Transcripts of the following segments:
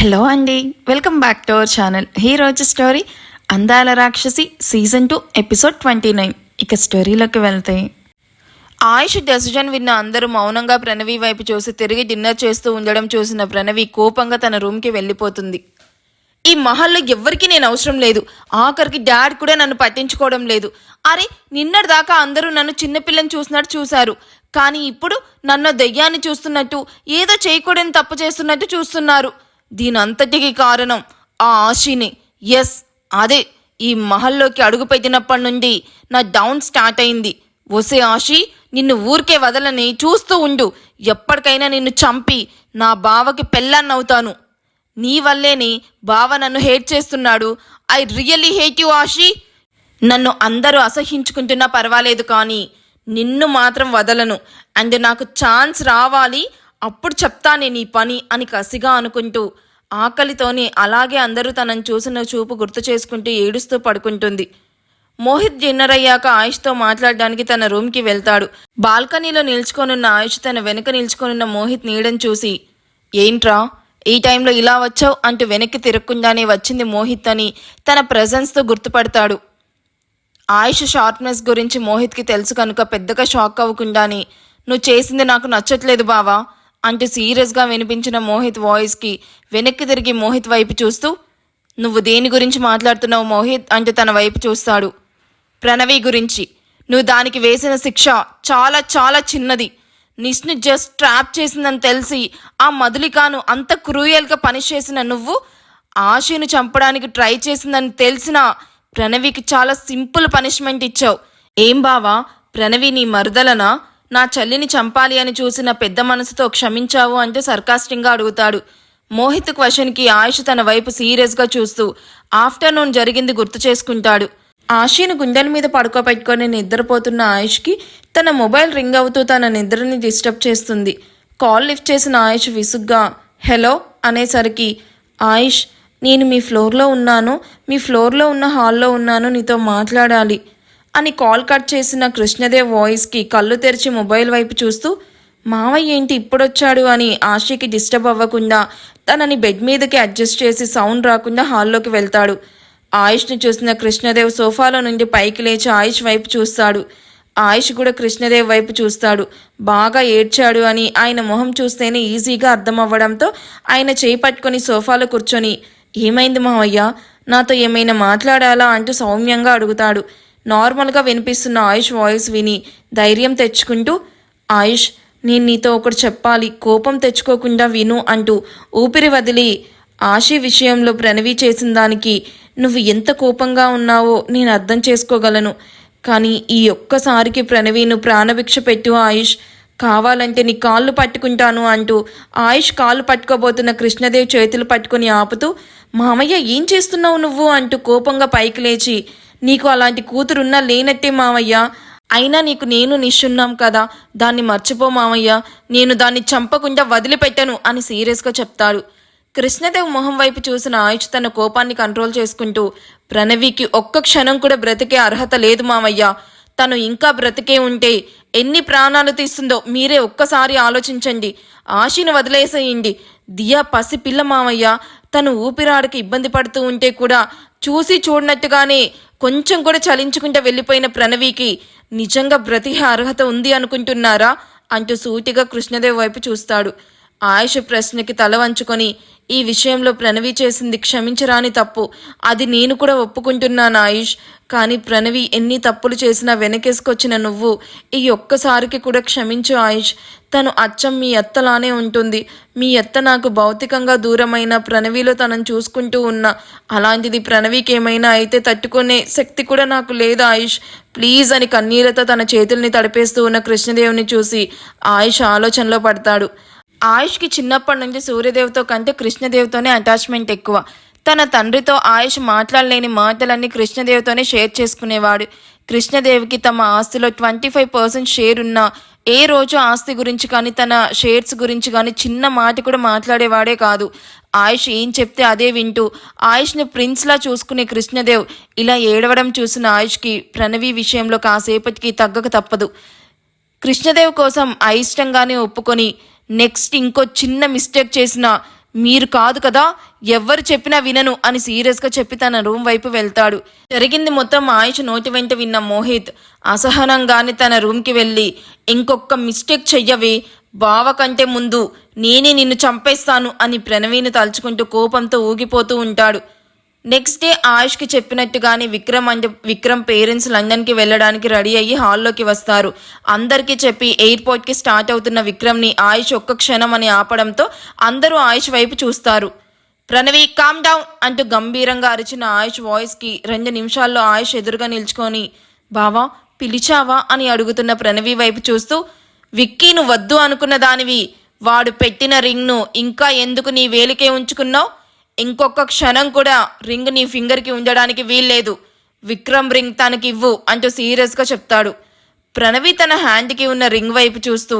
Hello అండి, welcome back to our channel. ఈరోజు story అందాల రాక్షసి సీజన్ 2 ఎపిసోడ్ 29. ఇక స్టోరీలోకి వెళ్తే, ఆయుష్ డెసిజన్ విన్న అందరూ మౌనంగా ప్రణవి వైపు చూసి తిరిగి డిన్నర్ చేస్తూ ఉండడం చూసిన ప్రణవి కోపంగా తన రూమ్కి వెళ్ళిపోతుంది. ఈ మహల్లో ఎవ్వరికీ నేను అవసరం లేదు. ఆఖరికి డాడ్ కూడా నన్ను పట్టించుకోవడం లేదు. అరే, నిన్నటిదాకా అందరూ నన్ను చిన్నపిల్లని చూసినట్టు చూశారు, కానీ ఇప్పుడు నన్ను దెయ్యాన్ని చూస్తున్నట్టు, ఏదో చేయకూడని తప్పు చేస్తున్నట్టు చూస్తున్నారు. దీనంతటికి కారణం ఆ ఆశీనే. ఎస్, అదే. ఈ మహల్లోకి అడుగుపెట్టినప్పటి నుండి నా డౌన్ స్టార్ట్ అయింది. ఒసే ఆశి, నిన్ను ఊరికే వదలని, చూస్తూ ఉండు. ఎప్పటికైనా నిన్ను చంపి నా బావకి పెళ్ళాన్నవుతాను. నీ వల్లేని బావ నన్ను హేట్ చేస్తున్నాడు. I really hate you Ashi. నన్ను అందరూ అసహించుకుంటున్నా పర్వాలేదు, కానీ నిన్ను మాత్రం వదలను. అండ్ నాకు ఛాన్స్ రావాలి, అప్పుడు చెప్తానే నీ పని అని కసిగా అనుకుంటూ, ఆకలితోనే అలాగే అందరూ తనను చూసిన చూపు గుర్తు చేసుకుంటూ ఏడుస్తూ పడుకుంటుంది. మోహిత్ డిన్నర్ అయ్యాక ఆయుష్తో మాట్లాడడానికి తన రూమ్కి వెళ్తాడు. బాల్కనీలో నిల్చుకొనున్న ఆయుష్ తన వెనుక నిల్చుకొనున్న మోహిత్ నీడని చూసి, ఏంట్రా ఈ టైంలో ఇలా వచ్చావు అంటూ వెనక్కి తిరగకుండానే వచ్చింది మోహిత్ అని తన ప్రెజెన్స్తో గుర్తుపడతాడు. ఆయుష్ షార్ప్నెస్ గురించి మోహిత్కి తెలుసు కనుక పెద్దగా షాక్ అవ్వకుండానే, నువ్వు చేసింది నాకు నచ్చట్లేదు బావా అంటూ సీరియస్గా వినిపించిన మోహిత్ వాయిస్కి వెనక్కి తిరిగి మోహిత్ వైపు చూస్తూ, నువ్వు దేని గురించి మాట్లాడుతున్నావు మోహిత్ అంటూ తన వైపు చూస్తాడు. ప్రణవి గురించి. నువ్వు దానికి వేసిన శిక్ష చాలా చాలా చిన్నది. నిష్ను జస్ట్ ట్రాప్ చేసిందని తెలిసి ఆ మధులికాను అంత క్రూయల్గా పనిష్ చేసిన నువ్వు, ఆశను చంపడానికి ట్రై చేసిందని తెలిసిన ప్రణవికి చాలా సింపుల్ పనిష్మెంట్ ఇచ్చావు. ఏం బావా, ప్రణవి నీ మరదలనా? నా చెల్లిని చంపాలి అని చూసిన పెద్ద మనసుతో క్షమించావు అంటూ సర్కాస్టింగ్గా అడుగుతాడు. మోహిత్ క్వశ్చన్కి ఆయుష్ తన వైపు సీరియస్గా చూస్తూ ఆఫ్టర్నూన్ జరిగింది గుర్తు చేసుకుంటాడు. ఆశీను గుండెల మీద పడుకోబెట్టుకొని నిద్రపోతున్న ఆయుష్కి తన మొబైల్ రింగ్ అవుతూ తన నిద్రని డిస్టర్బ్ చేస్తుంది. కాల్ లిఫ్ట్ చేసిన ఆయుష్ విసుగ్గా హలో అనేసరికి, ఆయుష్, నేను మీ ఫ్లోర్లో ఉన్న హాల్లో ఉన్నాను, నీతో మాట్లాడాలి అని కాల్ కట్ చేసిన కృష్ణదేవ్ వాయిస్కి కళ్ళు తెరిచి మొబైల్ వైపు చూస్తూ, మావయ్య ఏంటి ఇప్పుడొచ్చాడు అని ఆశకి డిస్టర్బ్ అవ్వకుండా తనని బెడ్ మీదకి అడ్జస్ట్ చేసి సౌండ్ రాకుండా హాల్లోకి వెళ్తాడు. ఆయుష్ని చూసిన కృష్ణదేవ్ సోఫాలో నుండి పైకి లేచి ఆయుష్ వైపు చూస్తాడు. ఆయుష్ కూడా కృష్ణదేవ్ వైపు చూస్తాడు. బాగా ఏడ్చాడు అని ఆయన మొహం చూస్తేనే ఈజీగా అర్థమవ్వడంతో ఆయన చేయి పట్టుకొని సోఫాలో కూర్చొని, ఏమైంది మావయ్య, నాతో ఏమైనా మాట్లాడాలా అంటూ సౌమ్యంగా అడుగుతాడు. నార్మల్గా వినిపిస్తున్న ఆయుష్ వాయిస్ విని ధైర్యం తెచ్చుకుంటూ, ఆయుష్, నేను నీతో ఒకటి చెప్పాలి, కోపం తెచ్చుకోకుండా విను అంటూ ఊపిరి వదిలి, ఆశీ విషయంలో ప్రణవి చేసిన దానికి నువ్వు ఎంత కోపంగా ఉన్నావో నేను అర్థం చేసుకోగలను, కానీ ఈ ఒక్కసారికి ప్రణవిను ప్రాణభిక్ష పెట్టు ఆయుష్, కావాలంటే నీ కాళ్ళు పట్టుకుంటాను అంటూ ఆయుష్ కాళ్ళు పట్టుకోబోతున్న కృష్ణదేవ్ చేతులు పట్టుకొని ఆపుతూ, మామయ్య ఏం చేస్తున్నావు నువ్వు అంటూ కోపంగా పైకి లేచి, నీకు అలాంటి కూతురున్నా లేనట్టే మామయ్య, అయినా నీకు నేను నిష్చున్నాం కదా, దాన్ని మర్చిపో మామయ్య, నేను దాన్ని చంపకుండా వదిలిపెట్టను అని సీరియస్గా చెప్తాడు. కృష్ణదేవ్ మొహం వైపు చూసిన ఆయుష్ తన కోపాన్ని కంట్రోల్ చేసుకుంటూ, ప్రణవికి ఒక్క క్షణం కూడా బ్రతికే అర్హత లేదు మామయ్య, తను ఇంకా బ్రతికే ఉంటే ఎన్ని ప్రాణాలు తీస్తుందో మీరే ఒక్కసారి ఆలోచించండి, ఆశను వదిలేసేయండి. దియా పసిపిల్ల మామయ్య, తను ఊపిరాడకి ఇబ్బంది పడుతూ ఉంటే కూడా చూసి చూడనట్టుగానే కొంచెం కూడా చలించుకుంటూ వెళ్ళిపోయిన ప్రణవికి నిజంగా బ్రతికే అర్హత ఉంది అనుకుంటున్నారా అంటూ సూటిగా కృష్ణదేవ్ వైపు చూస్తాడు. ఆయుష్ ప్రశ్నకి తల వంచుకొని, ఈ విషయంలో ప్రణవి చేసింది క్షమించరాని తప్పు, అది నేను కూడా ఒప్పుకుంటున్నాను ఆయుష్, కానీ ప్రణవి ఎన్ని తప్పులు చేసినా వెనకేసుకొచ్చిన నువ్వు ఈ ఒక్కసారికి కూడా క్షమించు ఆయుష్, తను అచ్చం మీ అత్తలానే ఉంటుంది, మీ అత్త నాకు భౌతికంగా దూరమైన ప్రణవిలో తనను చూసుకుంటూ ఉన్నా, అలాంటిది ప్రణవికి ఏమైనా అయితే తట్టుకునే శక్తి కూడా నాకు లేదు ఆయుష్, ప్లీజ్ అని కన్నీళ్లతో తన చేతుల్ని తడిపేస్తూ ఉన్న కృష్ణదేవుని చూసి ఆయుష్ ఆలోచనలో పడతాడు. ఆయుష్కి చిన్నప్పటి నుంచి సూర్యదేవ్తో కంటే కృష్ణదేవ్తోనే అటాచ్మెంట్ ఎక్కువ. తన తండ్రితో ఆయుష్ మాట్లాడలేని మాటలన్నీ కృష్ణదేవ్తోనే షేర్ చేసుకునేవాడు. కృష్ణదేవ్కి తమ ఆస్తిలో 25% షేర్ ఉన్నా ఏ రోజు ఆస్తి గురించి కానీ తన షేర్స్ గురించి కానీ చిన్న మాట కూడా మాట్లాడేవాడే కాదు. ఆయుష్ ఏం చెప్తే అదే వింటూ ఆయుష్ని ప్రిన్స్లా చూసుకునే కృష్ణదేవ్ ఇలా ఏడవడం చూసిన ఆయుష్కి ప్రణవి విషయంలో కాసేపటికి తగ్గక తప్పదు. కృష్ణదేవ్ కోసం అయిష్టంగానే ఒప్పుకొని నెక్స్ట్ ఇంకో చిన్న మిస్టేక్ చేసినా మీరు కాదు కదా, ఎవ్వరు చెప్పినా వినను అని సీరియస్గా చెప్పి తన రూమ్ వైపు వెళ్తాడు. జరిగింది మొత్తం ఆయుష్ నోటి వెంట విన్న మోహిత్ అసహనంగానే తన రూమ్కి వెళ్ళి, ఇంకొక మిస్టేక్ చెయ్యవే, బావ కంటే ముందు నేనే నిన్ను చంపేస్తాను అని ప్రణవిని తలుచుకుంటూ కోపంతో ఊగిపోతూ ఉంటాడు. నెక్స్ట్ డే ఆయుష్కి చెప్పినట్టుగానే విక్రమ్ పేరెంట్స్ లండన్కి వెళ్ళడానికి రెడీ అయ్యి హాల్లోకి వస్తారు. అందరికీ చెప్పి ఎయిర్పోర్ట్కి స్టార్ట్ అవుతున్న విక్రమ్ని ఆయుష్ ఒక్క క్షణం అని ఆపడంతో అందరూ ఆయుష్ వైపు చూస్తారు. ప్రణవి కామ్ డౌన్ అంటూ గంభీరంగా అరిచిన ఆయుష్ వాయిస్కి 2 నిమిషాల్లో ఆయుష్ ఎదురుగా నిల్చుకొని, బావా పిలిచావా అని అడుగుతున్న ప్రణవి వైపు చూస్తూ, విక్కీ నువ్వు వద్దు అనుకున్న దానివి, వాడు పెట్టిన రింగ్ను ఇంకా ఎందుకు నీ వేలికే ఉంచుకున్నావు? ఇంకొక క్షణం కూడా రింగ్ నీ ఫింగర్కి ఉండడానికి వీల్లేదు. విక్రమ్ రింగ్ తనకి ఇవ్వు అంటూ సీరియస్గా చెప్తాడు. ప్రణవి తన హ్యాండ్కి ఉన్న రింగ్ వైపు చూస్తూ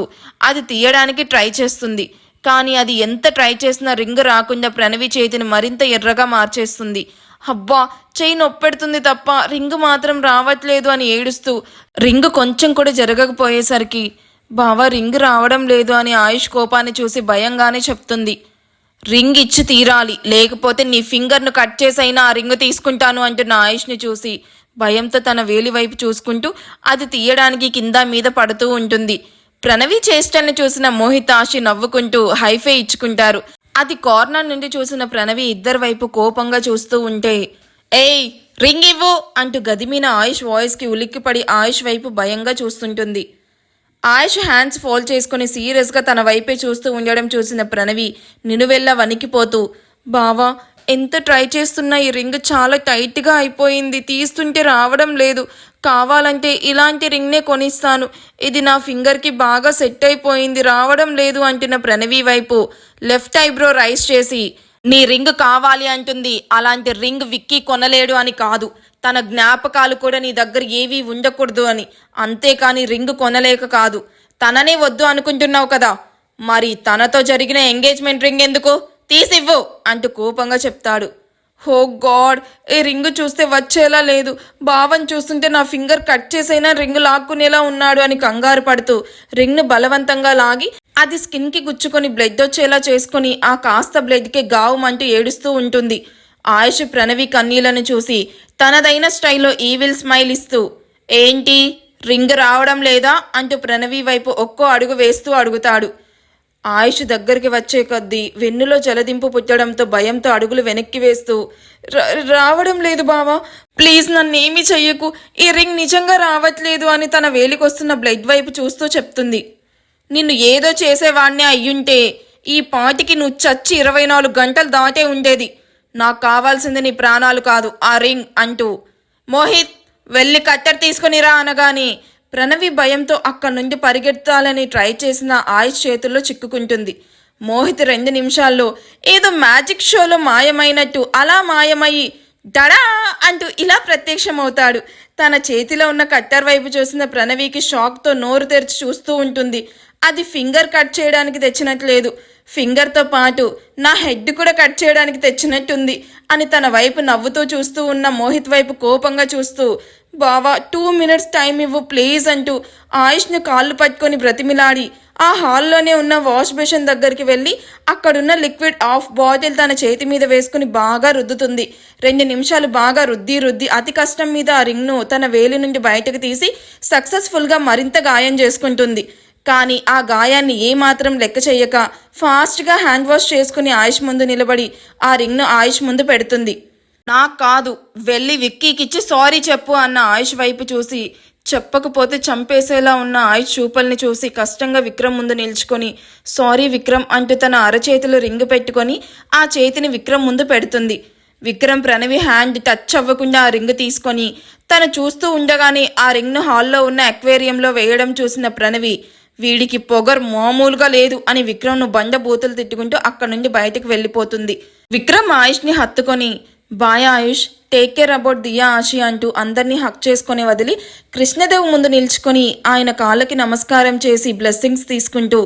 అది తీయడానికి ట్రై చేస్తుంది. కానీ అది ఎంత ట్రై చేసినా రింగ్ రాకుండా ప్రణవి చేతిని మరింత ఎర్రగా మార్చేస్తుంది. అబ్బా చెయ్యి నొప్పెడుతుంది తప్ప రింగ్ మాత్రం రావట్లేదు అని ఏడుస్తూ రింగ్ కొంచెం కూడా జరగకపోయేసరికి, బావా రింగ్ రావడం లేదు అని ఆయుష్ కోపాన్ని చూసి భయంగానే చెప్తుంది. రింగ్ ఇచ్చి తీరాలి, లేకపోతే నీ ఫింగర్ను కట్ చేసైనా ఆ రింగ్ తీసుకుంటాను అంటున్న ఆయుష్ని చూసి భయంతో తన వేలి వైపు చూసుకుంటూ అది తీయడానికి కింద మీద పడుతూ ఉంటుంది. ప్రణవి చేష్టల్ని చూసిన మోహిత్ ఆశి నవ్వుకుంటూ హైఫై ఇచ్చుకుంటారు. అది కార్నర్ నుండి చూసిన ప్రణవి ఇద్దరి వైపు కోపంగా చూస్తూ ఉంటే, ఏయ్ రింగ్ ఇవ్వు అంటూ గదిమిన ఆయుష్ వాయిస్కి ఉలిక్కిపడి ఆయుష్ వైపు భయంగా చూస్తుంటుంది. ఆయుష్ హ్యాండ్స్ ఫోల్డ్ చేసుకుని సీరియస్గా తన వైపే చూస్తూ ఉండడం చూసిన ప్రణవి నిలువెల్లా వణికిపోతూ, బావా ఎంత ట్రై చేస్తున్నా ఈ రింగ్ చాలా టైట్గా అయిపోయింది, తీస్తుంటే రావడం లేదు, కావాలంటే ఇలాంటి రింగ్నే కొనిస్తాను, ఇది నా ఫింగర్కి బాగా సెట్ అయిపోయింది, రావడం లేదు అంటున్న ప్రణవి వైపు లెఫ్ట్ ఐబ్రో రైస్ చేసి, నీ రింగ్ కావాలి అంటుంది, అలాంటి రింగ్ విక్కీ కొనలేడు అని కాదు, తన జ్ఞాపకాలు కూడా నీ దగ్గర ఏవీ ఉండకూడదు అని, అంతేకాని రింగ్ కొనలేక కాదు, తననే వద్దు అనుకుంటున్నావు కదా, మరి తనతో జరిగిన ఎంగేజ్మెంట్ రింగ్ ఎందుకు, తీసివ్వు అంటూ కోపంగా చెప్తాడు. హో గాడ్, ఈ రింగు చూస్తే వచ్చేలా లేదు, బావని చూస్తుంటే నా ఫింగర్ కట్ చేసైనా రింగు లాక్కునేలా ఉన్నాడు అని కంగారు పడుతూ రింగ్ను బలవంతంగా లాగి అది స్కిన్కి గుచ్చుకొని బ్లడ్ వచ్చేలా చేసుకుని ఆ కాస్త బ్లడ్కి గావుమంటూ ఏడుస్తూ ఉంటుంది. ఆయుష్ ప్రణవి కన్నీళ్లను చూసి తనదైన స్టైల్లో ఈవిల్ స్మైల్ ఇస్తూ, ఏంటి రింగ్ రావడం లేదా అంటూ ప్రణవి వైపు ఒక్కో అడుగు వేస్తూ అడుగుతాడు. ఆయుష్ దగ్గరికి వచ్చే కొద్దీ వెన్నులో జలదింపు పుట్టడంతో భయంతో అడుగులు వెనక్కి వేస్తూ, రావడం లేదు బావా, ప్లీజ్ నన్నేమీ చెయ్యకు, ఈ రింగ్ నిజంగా రావట్లేదు అని తన వేలికొస్తున్న బ్లడ్ వైపు చూస్తూ చెప్తుంది. నిన్ను ఏదో చేసేవాణ్ణే అయ్యుంటే ఈ పాటికి నువ్వు చచ్చి 24 గంటలు దాటే ఉండేది, నాకు కావాల్సింది నీ ప్రాణాలు కాదు ఆ రింగ్ అంటూ మోహిత్ వెళ్ళి కత్తెర తీసుకునిరా అనగానే ప్రణవి భయంతో అక్కడి నుండి పరిగెత్తాలని ట్రై చేసిన ఆయుష్ చేతుల్లో చిక్కుకుంటుంది. మోహిత్ 2 నిమిషాల్లో ఏదో మ్యాజిక్ షోలో మాయమైనట్టు అలా మాయమయ్యి డడా అంటూ ఇలా ప్రత్యక్షమవుతాడు. తన చేతిలో ఉన్న కట్టర్ వైపు చూసిన ప్రణవికి షాక్తో నోరు తెరిచి చూస్తూ ఉంటుంది. అది ఫింగర్ కట్ చేయడానికి తెచ్చినట్లేదు, ఫింగర్తో పాటు నా హెడ్ కూడా కట్ చేయడానికి తెచ్చినట్టుంది అని తన వైపు నవ్వుతూ చూస్తూ ఉన్న మోహిత్ వైపు కోపంగా చూస్తూ, బావా 2 మినిట్స్ టైం ఇవ్వు ప్లీజ్ అంటూ ఆయుష్ను కాళ్ళు పట్టుకొని బ్రతిమిలాడి ఆ హాల్లోనే ఉన్న వాష్ బేసిన్ దగ్గరికి వెళ్ళి అక్కడున్న లిక్విడ్ హాఫ్ బాటిల్ తన చేతి మీద వేసుకుని బాగా రుద్దుతుంది. 2 నిమిషాలు బాగా రుద్ది అతి కష్టం మీద ఆ రింగ్ను తన వేలి నుండి బయటకు తీసి సక్సెస్ఫుల్గా మరింత గాయం చేసుకుంటుంది. కానీ ఆ గాయాన్ని ఏమాత్రం లెక్క చేయక ఫాస్ట్గా హ్యాండ్ వాష్ చేసుకుని ఆయుష్ ముందు నిలబడి ఆ రింగ్ను ఆయుష్ ముందు పెడుతుంది. నాకు కాదు, వెళ్ళి విక్కీకిచ్చి సారీ చెప్పు అన్న ఆయుష్ వైపు చూసి చెప్పకపోతే చంపేసేలా ఉన్న ఆయుష్ చూపల్ని చూసి కష్టంగా విక్రమ్ ముందు నిల్చుకొని సారీ విక్రమ్ అంటూ తన అరచేతిలో రింగ్ పెట్టుకొని ఆ చేతిని విక్రమ్ ముందు పెడుతుంది. విక్రమ్ ప్రణవి హ్యాండ్ టచ్ అవ్వకుండా ఆ రింగ్ తీసుకొని తను చూస్తూ ఉండగానే ఆ రింగ్ను హాల్లో ఉన్న అక్వేరియంలో వేయడం చూసిన ప్రణవి, వీడికి పొగర్ మామూలుగా లేదు అని విక్రమ్ను బండ బూతులు తిట్టుకుంటూ అక్కడి నుండి బయటకు వెళ్ళిపోతుంది. విక్రమ్ ఆయుష్ని హత్తుకొని, bye Ayush, take care about Diya Ashi అంటూ అందరినీ హక్ చేసుకొని వదిలి కృష్ణదేవ్ ముందు నిల్చుకొని ఆయన కాళ్ళకి నమస్కారం చేసి బ్లెస్సింగ్స్ తీసుకుంటూ,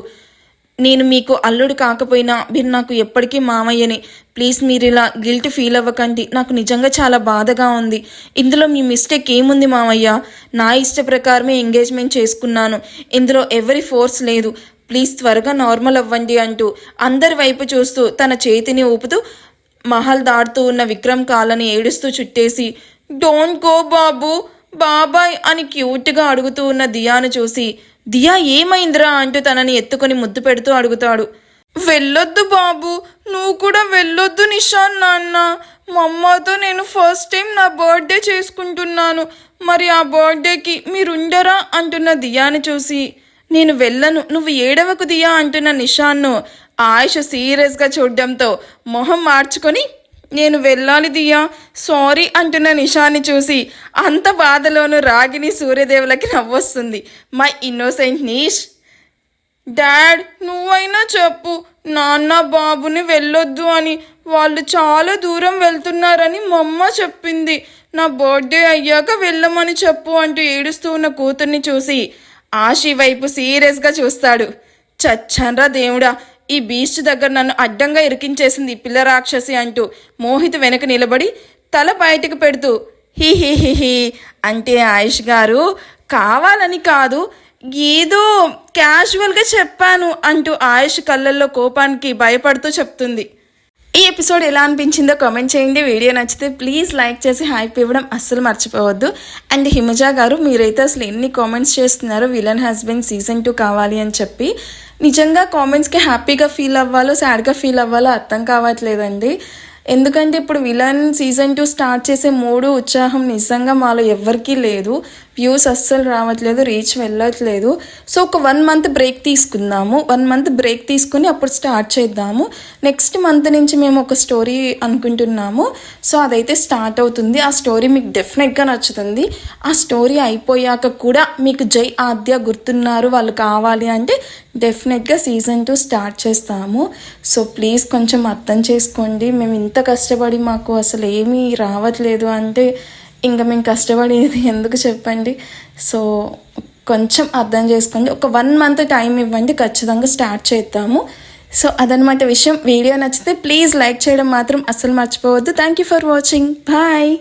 నేను మీకు అల్లుడు కాకపోయినా మీరు నాకు ఎప్పటికీ మామయ్యని, ప్లీజ్ మీరు ఇలా గిల్ట్ ఫీల్ అవ్వకండి, నాకు నిజంగా చాలా బాధగా ఉంది, ఇందులో మీ మిస్టేక్ ఏముంది మామయ్య, నా ఇష్ట ప్రకారమే ఎంగేజ్మెంట్ చేసుకున్నాను, ఇందులో ఎవరి ఫోర్స్ లేదు, ప్లీజ్ త్వరగా నార్మల్ అవ్వండి అంటూ అందరి వైపు చూస్తూ తన చేతిని ఊపుతూ మహల్ దాటుతూ ఉన్న విక్రమ్ కాళ్ళని ఏడుస్తూ చుట్టేసి డోంట్ గో బాబు బాబాయ్ అని క్యూట్గా అడుగుతూ ఉన్న దియాను చూసి దియా ఏమైందిరా అంటూ తనని ఎత్తుకొని ముద్దు పెడుతూ అడుగుతాడు. వెళ్ళొద్దు బాబు, నువ్వు కూడా వెళ్ళొద్దు నిషాన్ నాన్న. మా అమ్మతో నేను ఫస్ట్ టైం నా బర్త్డే చేసుకుంటున్నాను, మరి ఆ బర్త్డేకి మీరుండరా అంటున్న దియాని చూసి నేను వెళ్ళను, నువ్వు ఏడవకు దియా అంటున్న నిషాన్ను ఆయుష్ సీరియస్గా చూడడంతో మొహం మార్చుకొని నేను వెళ్ళాలి దియా సారీ అంటున్న నిషాన్ని చూసి అంత బాధలోనూ రాగిని సూర్యదేవులకి నవ్వొస్తుంది. My innocent Nish. డాడ్ నువ్వైనా చెప్పు, నాన్న బాబుని వెళ్ళొద్దు అని, వాళ్ళు చాలా దూరం వెళ్తున్నారని మా అమ్మ చెప్పింది, నా బర్త్డే అయ్యాక వెళ్ళమని చెప్పు అంటూ ఏడుస్తూ ఉన్న కూతుర్ని చూసి ఆశి వైపు సీరియస్గా చూస్తాడు. చచ్చన్రా దేవుడా, ఈ బీచ్ దగ్గర నన్ను అడ్డంగా ఇరికించేసింది పిల్ల రాక్షసి అంటూ మోహిత్ వెనక నిలబడి తల బయటకు పెడుతూ హీ హీ హీ హీ అంటే ఆయుష్ గారు కావాలని కాదు, ఏదో క్యాజువల్గా చెప్పాను అంటూ ఆయుష్ కళ్ళల్లో కోపానికి భయపడుతూ చెప్తుంది. ఈ ఎపిసోడ్ ఎలా అనిపించిందో కామెంట్ చేయండి. వీడియో నచ్చితే ప్లీజ్ లైక్ చేసి హైప్ ఇవ్వడం అస్సలు మర్చిపోవద్దు. అండ్ హిమజ గారు మీరైతే అసలు ఎన్ని కామెంట్స్ చేస్తున్నారో విలన్ హస్బెండ్ సీజన్ 2 కావాలి అని చెప్పి. నిజంగా కామెంట్స్కి హ్యాపీగా ఫీల్ అవ్వాలో సాడ్గా ఫీల్ అవ్వాలో అర్థం కావట్లేదండి. ఎందుకంటే ఇప్పుడు విలన్ సీజన్ 2 స్టార్ట్ చేసే మూడు ఉత్సాహం నిజంగా మాలో ఎవ్వరికీ లేదు. వ్యూస్ అస్సలు రావట్లేదు, రీచ్ వెళ్ళట్లేదు. సో ఒక 1 మంత్ బ్రేక్ తీసుకుందాము. 1 మంత్ బ్రేక్ తీసుకుని అప్పుడు స్టార్ట్ చేద్దాము. నెక్స్ట్ మంత్ నుంచి మేము ఒక స్టోరీ అనుకుంటున్నాము. సో అదైతే స్టార్ట్ అవుతుంది. ఆ స్టోరీ మీకు డెఫినెట్గా నచ్చుతుంది. ఆ స్టోరీ అయిపోయాక కూడా మీకు జై ఆద్య గుర్తున్నారు వాళ్ళు కావాలి అంటే డెఫినెట్గా సీజన్ 2 స్టార్ట్ చేస్తాము. సో ప్లీజ్ కొంచెం అర్థం చేసుకోండి. మేము ఇంత కష్టపడి మాకు అసలు ఏమీ రావట్లేదు అంటే ఇంకా మేము కష్టపడేది ఎందుకు చెప్పండి. సో కొంచెం అర్థం చేసుకోండి. ఒక 1 మంత్ టైం ఇవ్వండి, ఖచ్చితంగా స్టార్ట్ చేద్దాము. సో అదనమాట విషయం. వీడియో నచ్చితే ప్లీజ్ లైక్ చేయడం మాత్రం అస్సలు మర్చిపోవద్దు. Thank you for watching. Bye.